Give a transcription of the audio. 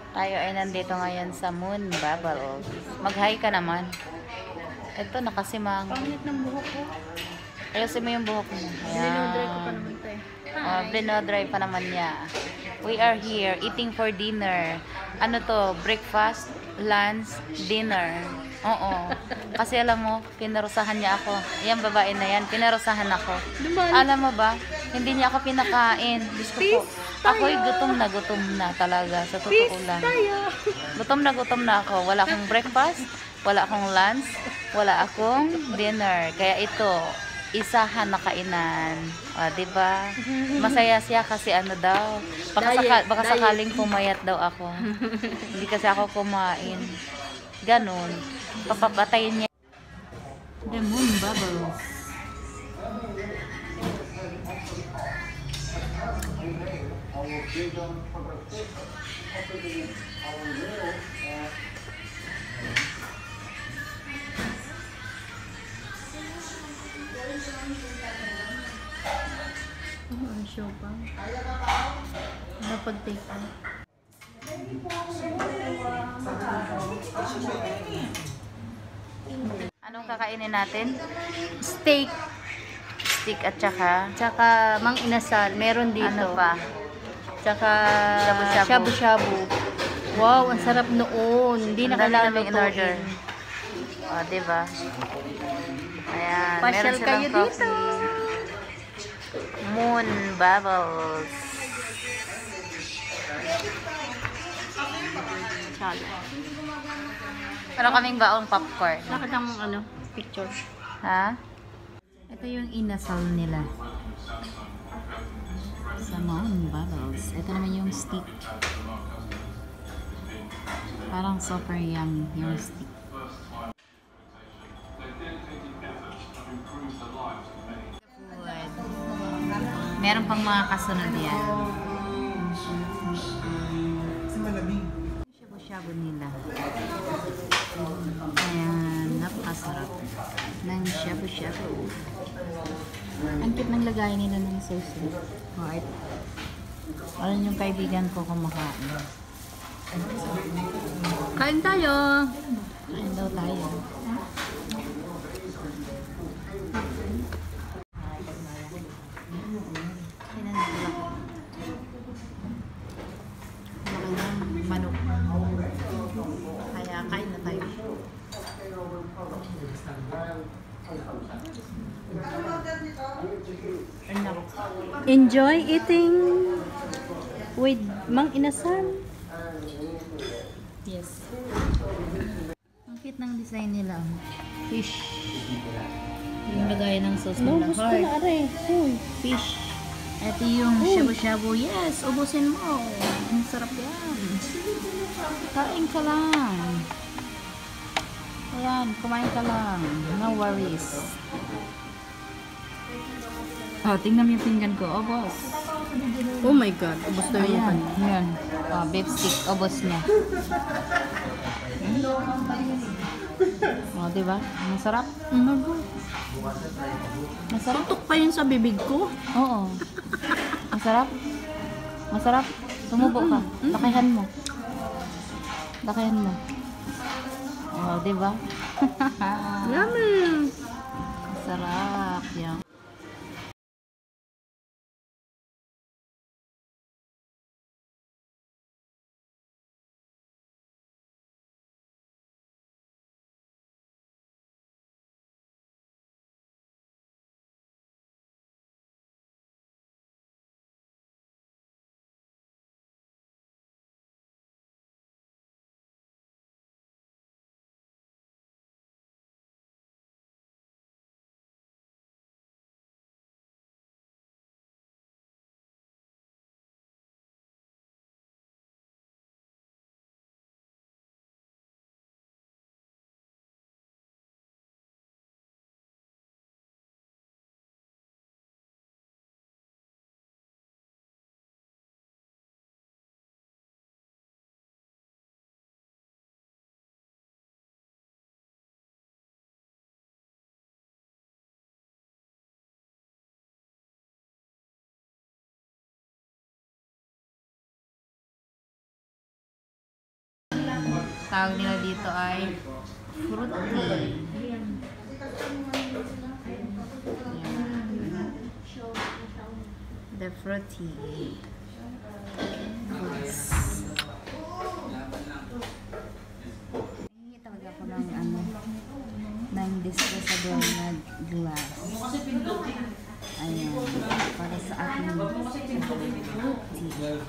Tayo ay nandito ngayon sa Moon Bubble. Mag-hi ka naman. Ito, nakasimang. Pangit ng buhok ko. Ayusin mo yung buhok mo. Linodry ko pa Ayan. naman ito eh. Binodry pa naman niya. We are here eating for dinner. Ano to? Breakfast, lunch, dinner. Oo. Kasi alam mo, pinarusahan niya ako. Ayan, babae na yan. Pinarusahan ako. Duman. Alam mo ba? Hindi niya ako pinakain. Gusto ko. Ako'y gutom na talaga. Sa totoo lang. Gutom na ako. Wala akong breakfast, wala akong lunch, wala akong dinner. Kaya ito, isahan na kainan. O, diba? Masaya siya kasi ano daw. Baka sakaling pumayat daw ako. Hindi kasi ako kumain. Ganon. Papapatayin niya. The Moon Bubbles. Ang show pa. Napag-take out. Anong kakainin natin? Steak. Stick at saka Tsaka mang inasal. Meron dito. ano pa? Tsaka Shabu-shabu. shabu-shabu. Wow, ang sarap noon. Hindi na Ang dami kailangan naming in-order. lutuin. O, diba? Ayan. Pasyal Meron silang kayo coffee. dito. Moon Bubbles. Chala. Meron kaming baong popcorn. Bakit ang ano, picture? Ha? Ito yung inasal nila. Sa Moon Bubbles. Ito naman yung stick. Parang super yummy yung stick. Meron pang mga kasunod yan. Shabu-shabu nila. Ayan, napakasarap ng shabu-shabu. Ang cute ng lagay nila ng sauce. Heart. Alam yung kaibigan ko kumakain. Kain tayo. Kain daw tayo. Manok. Kaya kain na tayo. Enjoy eating with mang inasal. Yes. Ang cute ng design nila. Fish. Yung lagay ng sauce No, nila. gusto na are. Uy. Fish. Ito yung shabu-shabu. Yes, ubusin mo. Ang sarap yan. Kain ka lang. Ayan, kumain ka lang. No worries. Oh, tingnan mo yung pinggan ko. Oh, boss. Oh my God. Ubus na yung Ayan. kanya. Ayan. Oh, beef stick. Oh, boss niya. Oh, diba? Masarap. Masarap. Tutok pa yun sa bibig ko. Oo. Masarap. Masarap. Sumubo ka. Lakihan mo. Lakihan mo. Oh, diba? Yummy. Masarap. Yan. tawag nila dito ay fruit tea. Yan. The fruit tea. Yes. Hingi talaga ako ng ng disposable na glass. Ayan. Para sa aking fruit tea.